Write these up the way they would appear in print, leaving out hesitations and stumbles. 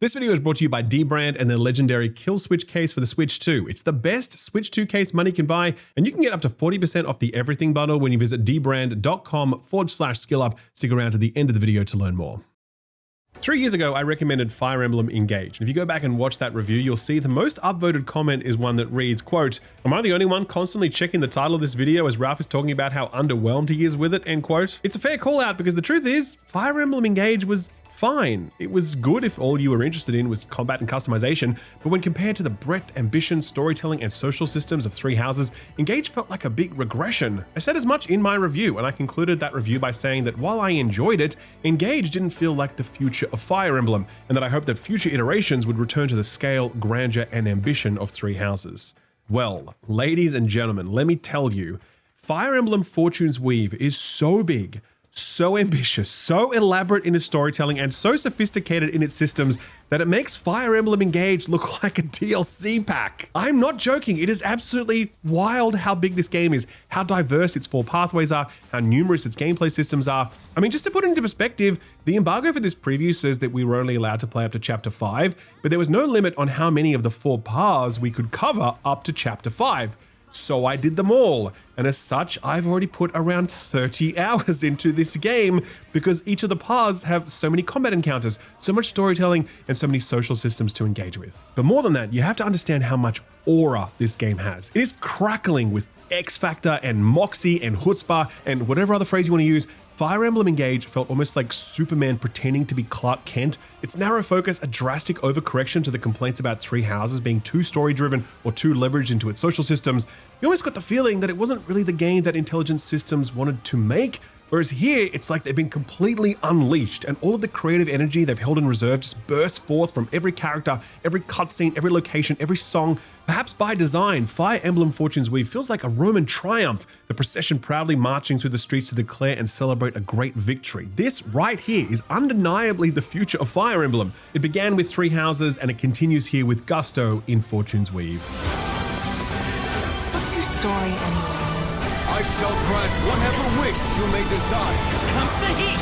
This video is brought to you by dbrand and their legendary Kill Switch case for the Switch 2. It's the best Switch 2 case money can buy, and you can get up to 40% off the everything bundle when you visit dbrand.com/skillup. Stick around to the end of the video to learn more. 3 years ago, I recommended Fire Emblem Engage. And if you go back and watch that review, you'll see the most upvoted comment is one that reads, quote, "Am I the only one constantly checking the title of this video as Ralph is talking about how underwhelmed he is with it?" End quote. It's a fair call out because the truth is, Fire Emblem Engage was fine. It was good if all you were interested in was combat and customization, but when compared to the breadth, ambition, storytelling, and social systems of Three Houses, Engage felt like a big regression. I said as much in my review, and I concluded that review by saying that while I enjoyed it, Engage didn't feel like the future of Fire Emblem, and that I hoped that future iterations would return to the scale, grandeur, and ambition of Three Houses. Well, ladies and gentlemen, let me tell you, Fire Emblem Fortune's weave is so big, so ambitious, so elaborate in its storytelling, and so sophisticated in its systems that it makes Fire Emblem Engage look like a DLC pack. I'm not joking, it is absolutely wild how big this game is, how diverse its 4 pathways are, how numerous its gameplay systems are. I mean, just to put it into perspective, the embargo for this preview says that we were only allowed to play up to Chapter 5, but there was no limit on how many of the 4 paths we could cover up to Chapter 5. So I did them all, and as such, I've already put around 30 hours into this game because each of the paths have so many combat encounters, so much storytelling, and so many social systems to engage with. But more than that, you have to understand how much aura this game has. It is crackling with X Factor and Moxie and Chutzpah and whatever other phrase you want to use. Fire Emblem Engage felt almost like Superman pretending to be Clark Kent. Its narrow focus, a drastic overcorrection to the complaints about Three Houses being too story-driven or too leveraged into its social systems. You almost got the feeling that it wasn't really the game that Intelligent Systems wanted to make, whereas here, it's like they've been completely unleashed and all of the creative energy they've held in reserve just bursts forth from every character, every cutscene, every location, every song. Perhaps by design, Fire Emblem Fortune's weave feels like a Roman triumph, the procession proudly marching through the streets to declare and celebrate a great victory. This right here is undeniably the future of Fire Emblem. It began with Three Houses and it continues here with gusto in Fortune's weave. What's your story anyway? I shall grant whatever wish you may desire. Comes the heat!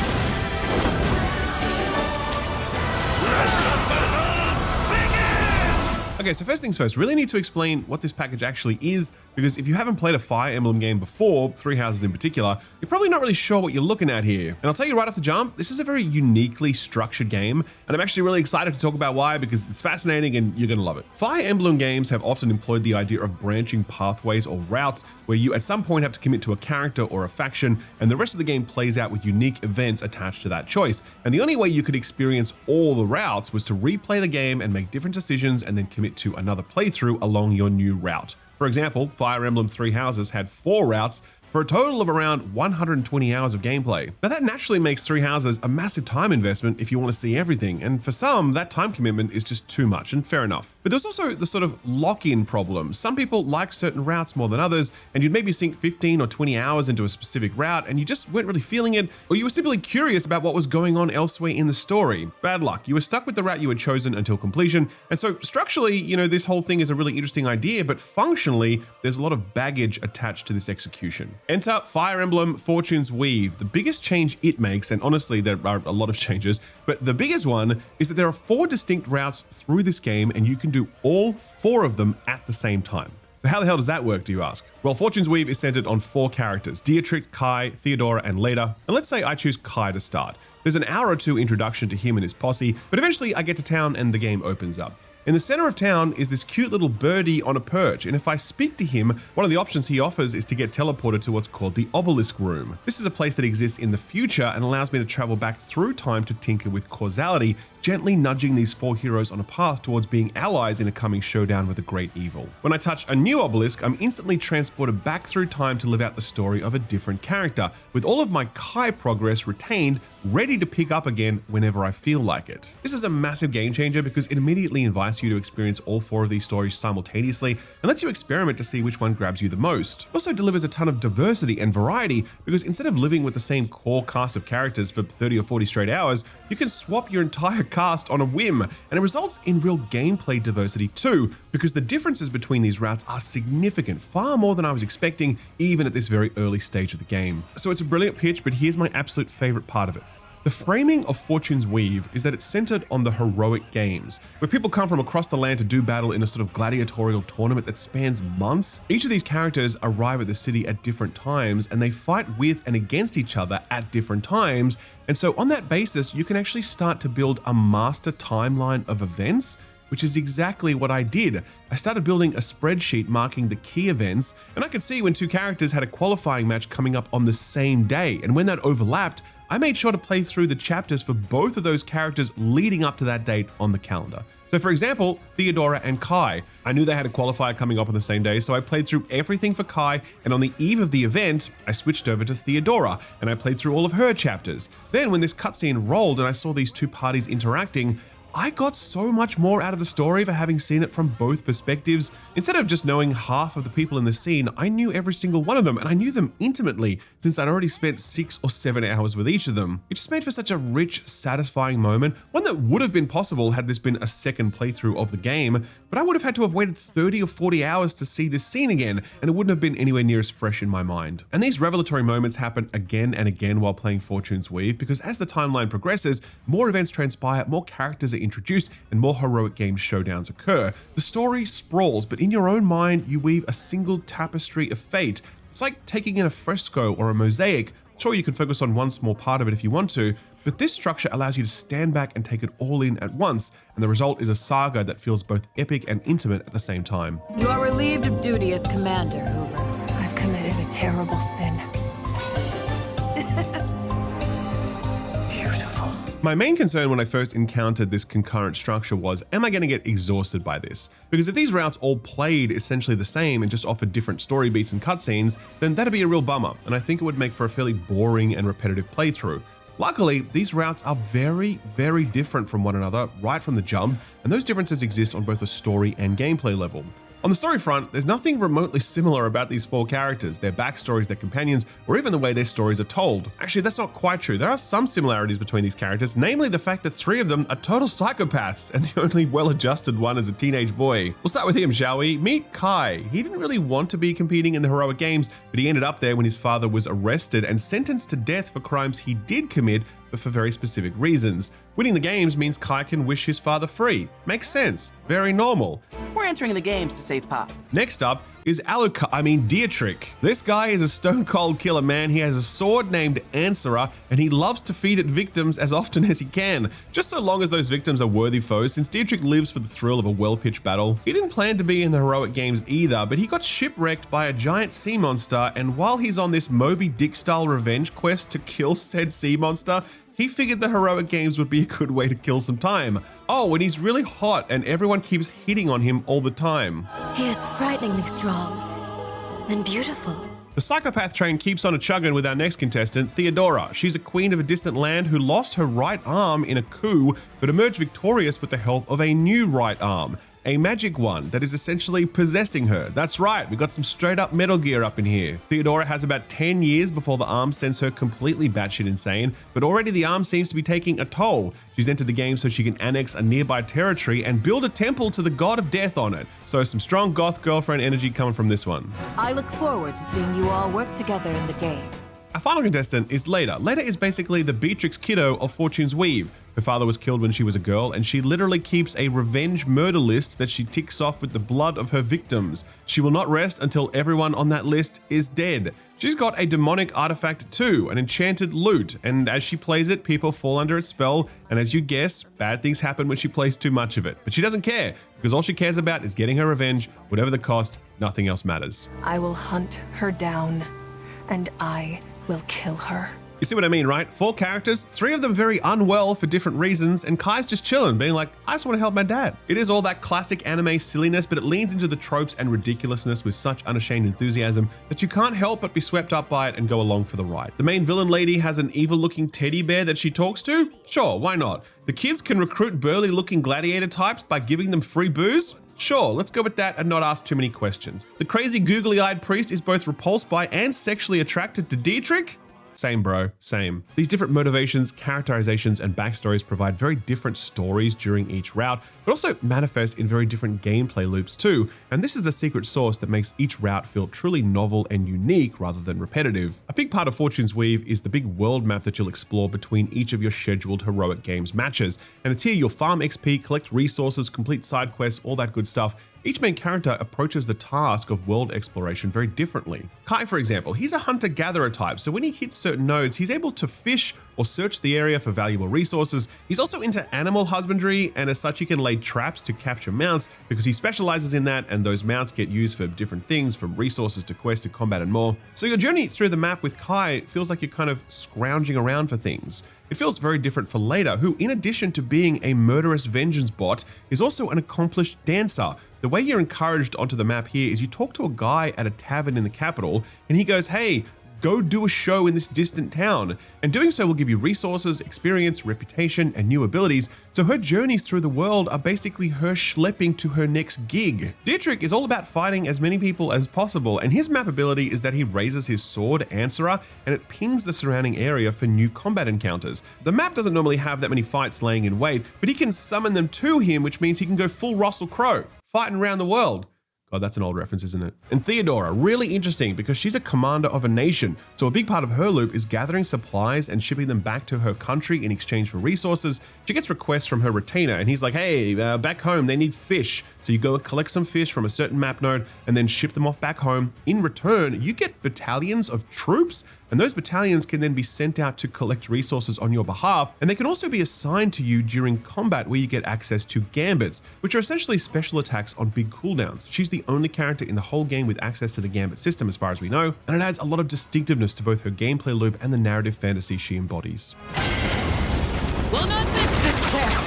Okay, so first things first, really need to explain what this package actually is, because if you haven't played a Fire Emblem game before, Three Houses in particular, you're probably not really sure what you're looking at here. And I'll tell you right off the jump, this is a very uniquely structured game, and I'm actually really excited to talk about why, because it's fascinating and you're gonna love it. Fire Emblem games have often employed the idea of branching pathways or routes, where you at some point have to commit to a character or a faction, and the rest of the game plays out with unique events attached to that choice. And the only way you could experience all the routes was to replay the game and make different decisions and then commit to another playthrough along your new route. For example, Fire Emblem Three Houses had 4 routes for a total of around 120 hours of gameplay. Now that naturally makes Three Houses a massive time investment if you want to see everything, and for some, that time commitment is just too much, and fair enough. But there's also the sort of lock-in problem. Some people like certain routes more than others, and you'd maybe sink 15 or 20 hours into a specific route and you just weren't really feeling it, or you were simply curious about what was going on elsewhere in the story. Bad luck, you were stuck with the route you had chosen until completion, and so structurally, this whole thing is a really interesting idea, but functionally, there's a lot of baggage attached to this execution. Enter Fire Emblem Fortune's weave. The biggest change it makes, and honestly there are a lot of changes, but the biggest one is that there are 4 distinct routes through this game and you can do all 4 of them at the same time. So how the hell does that work, do you ask? Well, Fortune's weave is centered on 4 characters, Dietrich, Kai, Theodora, and Leda. And let's say I choose Kai to start. There's an hour or 2 introduction to him and his posse, but eventually I get to town and the game opens up. In the center of town is this cute little birdie on a perch, and if I speak to him, one of the options he offers is to get teleported to what's called the Obelisk Room. This is a place that exists in the future and allows me to travel back through time to tinker with causality, gently nudging these 4 heroes on a path towards being allies in a coming showdown with a great evil. When I touch a new obelisk, I'm instantly transported back through time to live out the story of a different character, with all of my Kai progress retained, ready to pick up again whenever I feel like it. This is a massive game changer because it immediately invites you to experience all 4 of these stories simultaneously and lets you experiment to see which one grabs you the most. It also delivers a ton of diversity and variety because instead of living with the same core cast of characters for 30 or 40 straight hours, you can swap your entire cast on a whim, and it results in real gameplay diversity too, because the differences between these routes are significant, far more than I was expecting even at this very early stage of the game. So it's a brilliant pitch, but here's my absolute favorite part of it. The framing of Fortune's Weave is that it's centered on the heroic games, where people come from across the land to do battle in a sort of gladiatorial tournament that spans months. Each of these characters arrive at the city at different times, and they fight with and against each other at different times. And so on that basis, you can actually start to build a master timeline of events, which is exactly what I did. I started building a spreadsheet marking the key events, and I could see when two characters had a qualifying match coming up on the same day. And when that overlapped, I made sure to play through the chapters for both of those characters leading up to that date on the calendar. So for example, Theodora and Kai. I knew they had a qualifier coming up on the same day, so I played through everything for Kai, and on the eve of the event, I switched over to Theodora, and I played through all of her chapters. Then when this cutscene rolled and I saw these two parties interacting, I got so much more out of the story for having seen it from both perspectives. Instead of just knowing half of the people in the scene, I knew every single one of them, and I knew them intimately since I'd already spent 6 or 7 hours with each of them. It just made for such a rich, satisfying moment, one that would have been possible had this been a second playthrough of the game, but I would have had to have waited 30 or 40 hours to see this scene again, and it wouldn't have been anywhere near as fresh in my mind. And these revelatory moments happen again and again while playing Fortune's Weave, because as the timeline progresses, more events transpire, more characters are introduced, and more heroic game showdowns occur. The story sprawls, but in your own mind, you weave a single tapestry of fate. It's like taking in a fresco or a mosaic. Sure, you can focus on one small part of it if you want to, but this structure allows you to stand back and take it all in at once, and the result is a saga that feels both epic and intimate at the same time. You are relieved of duty as commander, Hoover. I've committed a terrible sin. My main concern when I first encountered this concurrent structure was, am I going to get exhausted by this? Because if these routes all played essentially the same and just offered different story beats and cutscenes, then that'd be a real bummer, and I think it would make for a fairly boring and repetitive playthrough. Luckily, these routes are very, very different from one another right from the jump, and those differences exist on both a story and gameplay level. On the story front, there's nothing remotely similar about these 4 characters, their backstories, their companions, or even the way their stories are told. Actually, that's not quite true. There are some similarities between these characters, namely the fact that 3 of them are total psychopaths, and the only well-adjusted one is a teenage boy. We'll start with him, shall we? Meet Kai. He didn't really want to be competing in the heroic games, but he ended up there when his father was arrested and sentenced to death for crimes he did commit, but for very specific reasons. Winning the games means Kai can wish his father free. Makes sense. Very normal. We're entering the games to save Pop. Next up is Dietrich. This guy is a stone cold killer, man. He has a sword named Answerer, and he loves to feed it victims as often as he can, just so long as those victims are worthy foes, since Dietrich lives for the thrill of a well-pitched battle. He didn't plan to be in the heroic games either, but he got shipwrecked by a giant sea monster, and while he's on this Moby Dick-style revenge quest to kill said sea monster, he figured the heroic games would be a good way to kill some time. Oh, and he's really hot and everyone keeps hitting on him all the time. He is frighteningly strong and beautiful. The psychopath train keeps on a chugging with our next contestant, Theodora. She's a queen of a distant land who lost her right arm in a coup, but emerged victorious with the help of a new right arm. A magic one that is essentially possessing her. That's right, we got some straight up Metal Gear up in here. Theodora has about 10 years before the arm sends her completely batshit insane, but already the arm seems to be taking a toll. She's entered the game so she can annex a nearby territory and build a temple to the god of death on it. So some strong goth girlfriend energy coming from this one. I look forward to seeing you all work together in the games. Our final contestant is Leda. Leda is basically the Beatrix kiddo of Fortune's Weave. Her father was killed when she was a girl, and she literally keeps a revenge murder list that she ticks off with the blood of her victims. She will not rest until everyone on that list is dead. She's got a demonic artifact too, an enchanted lute, and as she plays it, people fall under its spell, and as you guess, bad things happen when she plays too much of it. But she doesn't care, because all she cares about is getting her revenge, whatever the cost, nothing else matters. I will hunt her down, and I will kill her. You see what I mean, right? 4 characters, 3 of them very unwell for different reasons, and Kai's just chilling, being like, I just want to help my dad. It is all that classic anime silliness, but it leans into the tropes and ridiculousness with such unashamed enthusiasm that you can't help but be swept up by it and go along for the ride. The main villain lady has an evil-looking teddy bear that she talks to? Sure, why not? The kids can recruit burly-looking gladiator types by giving them free booze? Sure, let's go with that and not ask too many questions. The crazy googly-eyed priest is both repulsed by and sexually attracted to Dietrich? Same, bro, same. These different motivations, characterizations, and backstories provide very different stories during each route, but also manifest in very different gameplay loops too, and this is the secret sauce that makes each route feel truly novel and unique rather than repetitive. A big part of Fortune's Weave is the big world map that you'll explore between each of your scheduled Heroic Games matches, and it's here you'll farm XP, collect resources, complete side quests, all that good stuff. Each main character approaches the task of world exploration very differently. Kai, for example, he's a hunter-gatherer type, so when he hits certain nodes, he's able to fish or search the area for valuable resources. He's also into animal husbandry, and as such he can lay traps to capture mounts because he specializes in that, and those mounts get used for different things from resources to quests to combat and more. So your journey through the map with Kai feels like you're kind of scrounging around for things. It feels very different for Leda, who in addition to being a murderous vengeance bot, is also an accomplished dancer. The way you're encouraged onto the map here is you talk to a guy at a tavern in the capital, and he goes, hey, go do a show in this distant town. And doing so will give you resources, experience, reputation, and new abilities, so her journeys through the world are basically her schlepping to her next gig. Dietrich is all about fighting as many people as possible, and his map ability is that he raises his sword, Answerer, and it pings the surrounding area for new combat encounters. The map doesn't normally have that many fights laying in wait, but he can summon them to him, which means he can go full Russell Crowe, fighting around the world. God, that's an old reference, isn't it? And Theodora, really interesting because she's a commander of a nation. So a big part of her loop is gathering supplies and shipping them back to her country in exchange for resources. She gets requests from her retainer and he's like, hey, back home, they need fish. So you go and collect some fish from a certain map node and then ship them off back home. In return, you get battalions of troops, and those battalions can then be sent out to collect resources on your behalf, and they can also be assigned to you during combat where you get access to gambits, which are essentially special attacks on big cooldowns. She's the only character in the whole game with access to the gambit system as far as we know, and it adds a lot of distinctiveness to both her gameplay loop and the narrative fantasy she embodies. Will not miss this chance.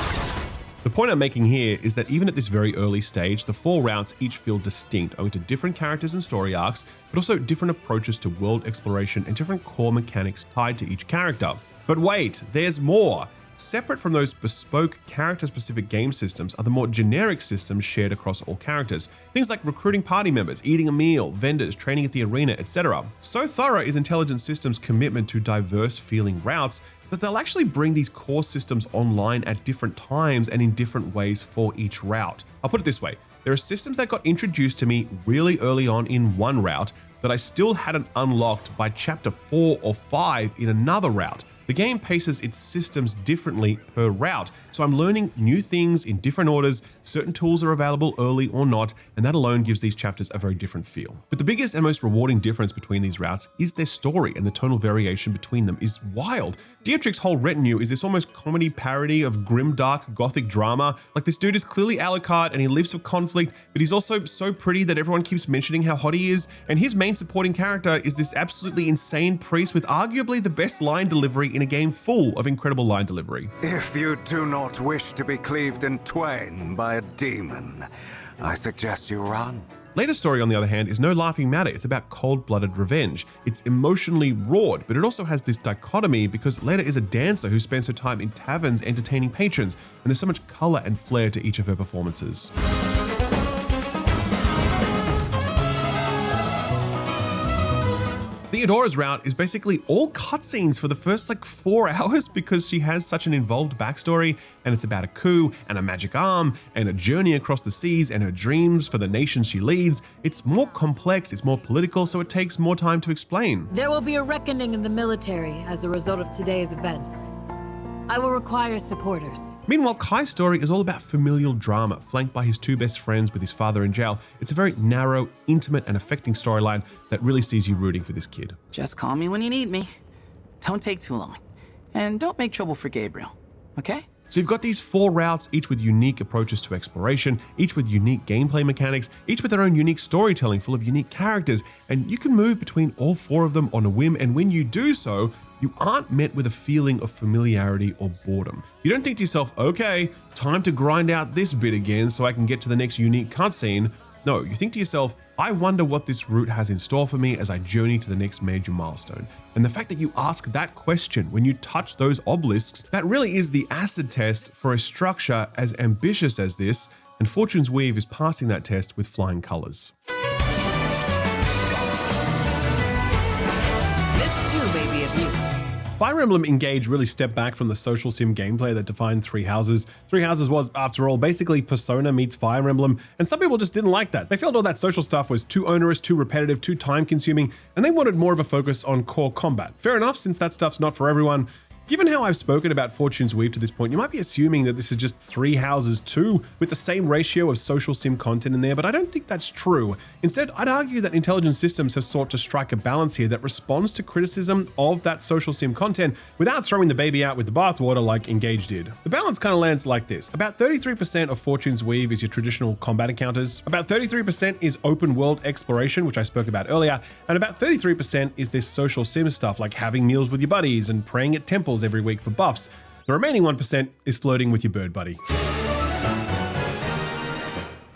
The point I'm making here is that even at this very early stage, the 4 routes each feel distinct owing to different characters and story arcs, but also different approaches to world exploration and different core mechanics tied to each character. But wait, there's more! Separate from those bespoke character-specific game systems are the more generic systems shared across all characters. Things like recruiting party members, eating a meal, vendors, training at the arena, etc. So thorough is Intelligent Systems' commitment to diverse feeling routes that they'll actually bring these core systems online at different times and in different ways for each route. I'll put it this way, there are systems that got introduced to me really early on in one route that I still hadn't unlocked by chapter 4 or 5 in another route. The game paces its systems differently per route, so I'm learning new things in different orders, certain tools are available early or not, and that alone gives these chapters a very different feel. But the biggest and most rewarding difference between these routes is their story, and the tonal variation between them is wild. Dietrich's whole retinue is this almost comedy parody of grimdark gothic drama. Like, this dude is clearly Alucard and he lives for conflict, but he's also so pretty that everyone keeps mentioning how hot he is, and his main supporting character is this absolutely insane priest with arguably the best line delivery in a game full of incredible line delivery. If you do not wish to be cleaved in twain by a demon, I suggest you run. Leda's story, on the other hand, is no laughing matter. It's about cold-blooded revenge. It's emotionally raw, but it also has this dichotomy because Leda is a dancer who spends her time in taverns entertaining patrons, and there's so much color and flair to each of her performances. Theodora's route is basically all cutscenes for the first 4 hours because she has such an involved backstory, and it's about a coup and a magic arm and a journey across the seas and her dreams for the nation she leads. It's more complex, it's more political, so it takes more time to explain. There will be a reckoning in the military as a result of today's events. I will require supporters. Meanwhile, Kai's story is all about familial drama, flanked by his 2 best friends with his father in jail. It's a very narrow, intimate, and affecting storyline that really sees you rooting for this kid. Just call me when you need me. Don't take too long. And don't make trouble for Gabriel, okay? So you've got these 4 routes, each with unique approaches to exploration, each with unique gameplay mechanics, each with their own unique storytelling full of unique characters, and you can move between all 4 of them on a whim, and when you do so, you aren't met with a feeling of familiarity or boredom. You don't think to yourself, okay, time to grind out this bit again so I can get to the next unique cutscene. No, you think to yourself, I wonder what this route has in store for me as I journey to the next major milestone. And the fact that you ask that question when you touch those obelisks, that really is the acid test for a structure as ambitious as this, and Fortune's Weave is passing that test with flying colors. This too may be of use. Fire Emblem Engage really stepped back from the social sim gameplay that defined Three Houses. Three Houses was, after all, basically Persona meets Fire Emblem, and some people just didn't like that. They felt all that social stuff was too onerous, too repetitive, too time-consuming, and they wanted more of a focus on core combat. Fair enough, since that stuff's not for everyone. Given how I've spoken about Fortune's Weave to this point, you might be assuming that this is just Three Houses 2 with the same ratio of social sim content in there, but I don't think that's true. Instead, I'd argue that Intelligent Systems have sought to strike a balance here that responds to criticism of that social sim content without throwing the baby out with the bathwater like Engage did. The balance kind of lands like this. About 33% of Fortune's Weave is your traditional combat encounters, about 33% is open world exploration, which I spoke about earlier, and about 33% is this social sim stuff like having meals with your buddies and praying at temples every week for buffs. The remaining 1% is flirting with your bird buddy.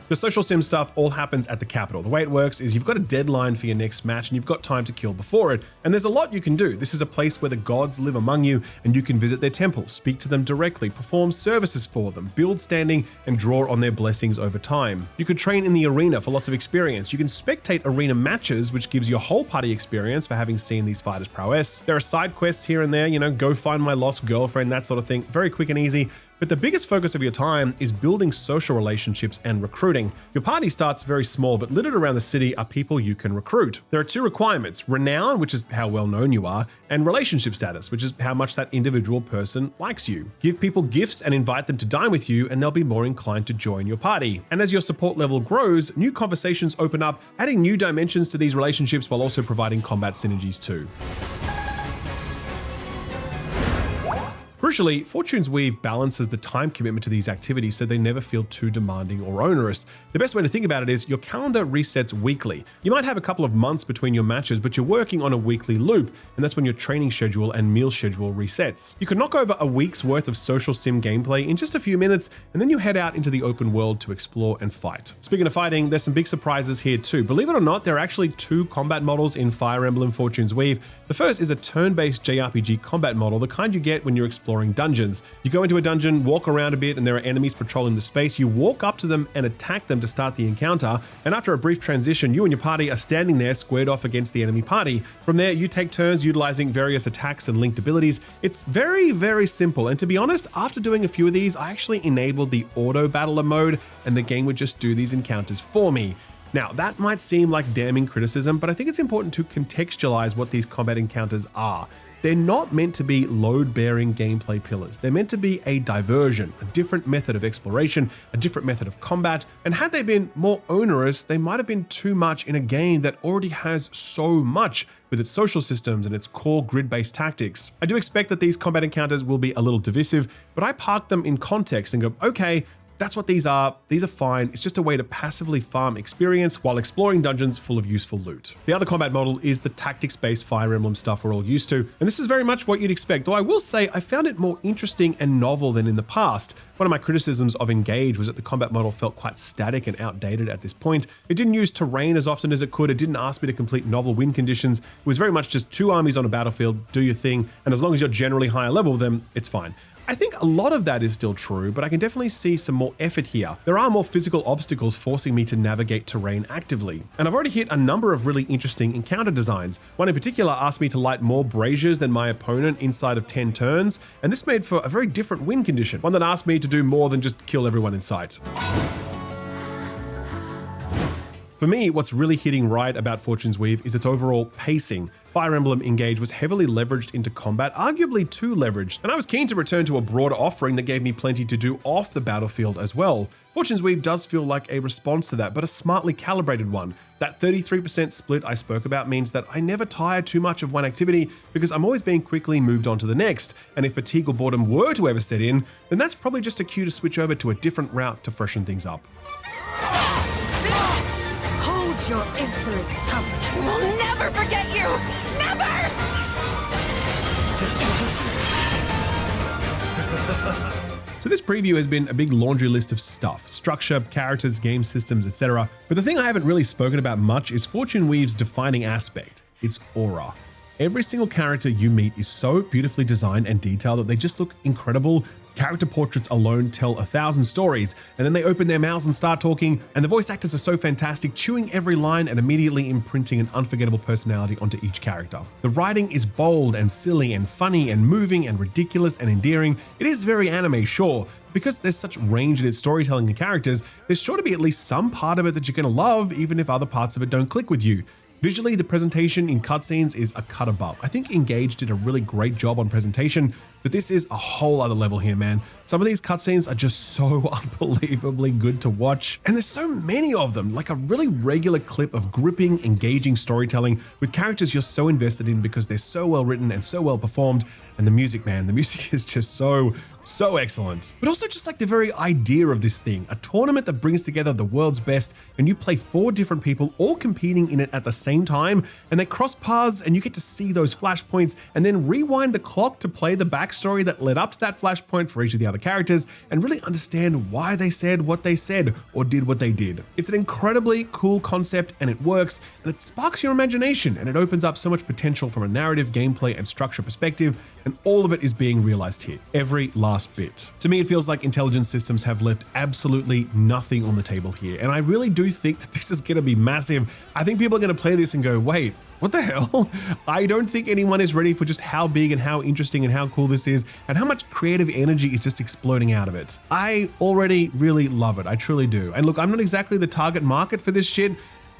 The social sim stuff all happens at the capital. The way it works is you've got a deadline for your next match and you've got time to kill before it. And there's a lot you can do. This is a place where the gods live among you and you can visit their temples, speak to them directly, perform services for them, build standing, and draw on their blessings over time. You could train in the arena for lots of experience. You can spectate arena matches, which gives you a whole party experience for having seen these fighters' prowess. There are side quests here and there, go find my lost girlfriend, that sort of thing. Very quick and easy. But the biggest focus of your time is building social relationships and recruiting. Your party starts very small, but littered around the city are people you can recruit. There are two requirements: renown, which is how well known you are, and relationship status, which is how much that individual person likes you. Give people gifts and invite them to dine with you, and they'll be more inclined to join your party. And as your support level grows, new conversations open up, adding new dimensions to these relationships while also providing combat synergies too. Crucially, Fortune's Weave balances the time commitment to these activities so they never feel too demanding or onerous. The best way to think about it is your calendar resets weekly. You might have a couple of months between your matches, but you're working on a weekly loop, and that's when your training schedule and meal schedule resets. You can knock over a week's worth of social sim gameplay in just a few minutes, and then you head out into the open world to explore and fight. Speaking of fighting, there's some big surprises here too. Believe it or not, there are actually two combat models in Fire Emblem Fortune's Weave. The first is a turn-based JRPG combat model, the kind you get when you're exploring dungeons. You go into a dungeon, walk around a bit, and there are enemies patrolling the space. You walk up to them and attack them to start the encounter, and after a brief transition, you and your party are standing there squared off against the enemy party. From there, you take turns utilizing various attacks and linked abilities. It's very, very simple, and to be honest, after doing a few of these, I actually enabled the auto battler mode, and the game would just do these encounters for me. Now, that might seem like damning criticism, but I think it's important to contextualize what these combat encounters are. They're not meant to be load-bearing gameplay pillars. They're meant to be a diversion, a different method of exploration, a different method of combat, and had they been more onerous, they might have been too much in a game that already has so much with its social systems and its core grid-based tactics. I do expect that these combat encounters will be a little divisive, but I park them in context and go, okay, that's what these are. These are fine. It's just a way to passively farm experience while exploring dungeons full of useful loot. The other combat model is the tactics-based Fire Emblem stuff we're all used to, and this is very much what you'd expect, though I will say I found it more interesting and novel than in the past. One of my criticisms of Engage was that the combat model felt quite static and outdated at this point. It didn't use terrain as often as it could. It didn't ask me to complete novel win conditions. It was very much just two armies on a battlefield, do your thing, and as long as you're generally higher level, then it's fine. I think a lot of that is still true, but I can definitely see some more effort here. There are more physical obstacles forcing me to navigate terrain actively. And I've already hit a number of really interesting encounter designs. One in particular asked me to light more braziers than my opponent inside of 10 turns, and this made for a very different win condition, one that asked me to do more than just kill everyone in sight. For me, what's really hitting right about Fortune's Weave is its overall pacing. Fire Emblem Engage was heavily leveraged into combat, arguably too leveraged, and I was keen to return to a broader offering that gave me plenty to do off the battlefield as well. Fortune's Weave does feel like a response to that, but a smartly calibrated one. That 33% split I spoke about means that I never tire too much of one activity because I'm always being quickly moved on to the next, and if fatigue or boredom were to ever set in, then that's probably just a cue to switch over to a different route to freshen things up. Your insolent tongue. We'll never forget you! Never! So this preview has been a big laundry list of stuff: structure, characters, game systems, etc. But the thing I haven't really spoken about much is Fortune Weave's defining aspect, its aura. Every single character you meet is so beautifully designed and detailed that they just look incredible Character portraits alone tell 1,000 stories, and then they open their mouths and start talking, and the voice actors are so fantastic, chewing every line and immediately imprinting an unforgettable personality onto each character. The writing is bold and silly and funny and moving and ridiculous and endearing. It is very anime, sure. Because there's such range in its storytelling and characters, there's sure to be at least some part of it that you're going to love, even if other parts of it don't click with you. Visually, the presentation in cutscenes is a cut above. I think Engage did a really great job on presentation, but this is a whole other level here, man. Some of these cutscenes are just so unbelievably good to watch, and there's so many of them, like a really regular clip of gripping, engaging storytelling with characters you're so invested in because they're so well written and so well performed. And the music, man, the music is just so excellent. But also just like the very idea of this thing, a tournament that brings together the world's best, and you play 4 different people all competing in it at the same time, and they cross paths and you get to see those flashpoints and then rewind the clock to play the backstory that led up to that flashpoint for each of the other characters and really understand why they said what they said or did what they did. It's an incredibly cool concept, and it works, and it sparks your imagination, and it opens up so much potential from a narrative, gameplay, and structure perspective, and all of it is being realized here, every last bit. To me, it feels like Intelligent Systems have left absolutely nothing on the table here, and I really do think that this is going to be massive. I think people are going to play this and go, wait, what the hell? I don't think anyone is ready for just how big and how interesting and how cool this is, and how much creative energy is just exploding out of it. I already really love it, I truly do. And look, I'm not exactly the target market for this shit,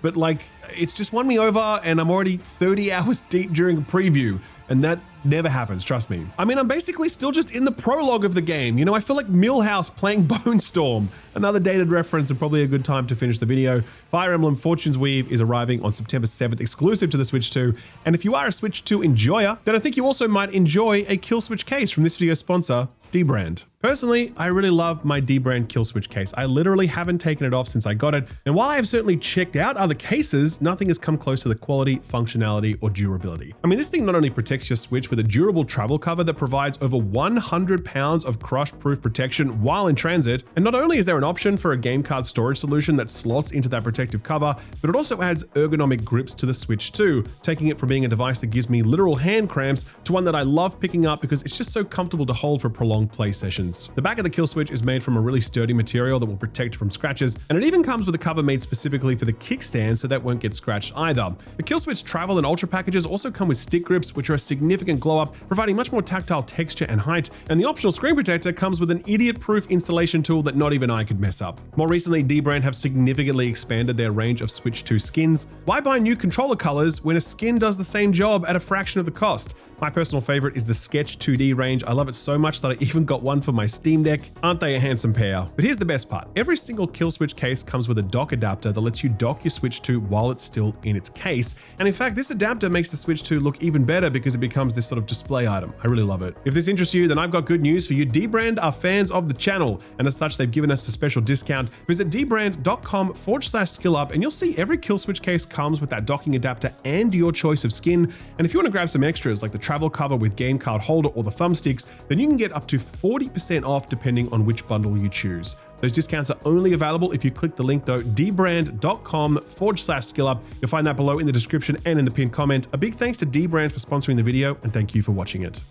but like, it's just won me over, and I'm already 30 hours deep during a preview, and that never happens, trust me. I mean, I'm basically still just in the prologue of the game. You know, I feel like Millhouse playing Bone Storm. Another dated reference and probably a good time to finish the video. Fire Emblem Fortune's Weave is arriving on September 7th, exclusive to the Switch 2. And if you are a Switch 2 enjoyer, then I think you also might enjoy a kill switch case from this video's sponsor, dbrand. Personally, I really love my dbrand kill switch case. I literally haven't taken it off since I got it, and while I have certainly checked out other cases, nothing has come close to the quality, functionality, or durability. I mean, this thing not only protects your Switch with a durable travel cover that provides over 100 pounds of crush-proof protection while in transit, and not only is there an option for a game card storage solution that slots into that protective cover, but it also adds ergonomic grips to the Switch too, taking it from being a device that gives me literal hand cramps to one that I love picking up because it's just so comfortable to hold for prolonged play sessions. The back of the kill switch is made from a really sturdy material that will protect from scratches, and it even comes with a cover made specifically for the kickstand so that won't get scratched either. The kill switch travel and ultra packages also come with stick grips, which are a significant glow up, providing much more tactile texture and height, and the optional screen protector comes with an idiot-proof installation tool that not even I could mess up. More recently, dbrand have significantly expanded their range of Switch 2 skins. Why buy new controller colors when a skin does the same job at a fraction of the cost? My personal favorite is the Sketch 2D range. I love it so much that I even got one for my Steam Deck. Aren't they a handsome pair? But here's the best part. Every single kill switch case comes with a dock adapter that lets you dock your Switch 2 while it's still in its case. And in fact, this adapter makes the Switch 2 look even better because it becomes this sort of display item. I really love it. If this interests you, then I've got good news for you. dbrand are fans of the channel, and as such, they've given us a special discount. Visit dbrand.com/skillup, and you'll see every kill switch case comes with that docking adapter and your choice of skin. And if you want to grab some extras like the travel cover with game card holder or the thumbsticks, then you can get up to 40% off depending on which bundle you choose. Those discounts are only available if you click the link though, dbrand.com/skillup. You'll find that below in the description and in the pinned comment. A big thanks to dbrand for sponsoring the video, and thank you for watching it.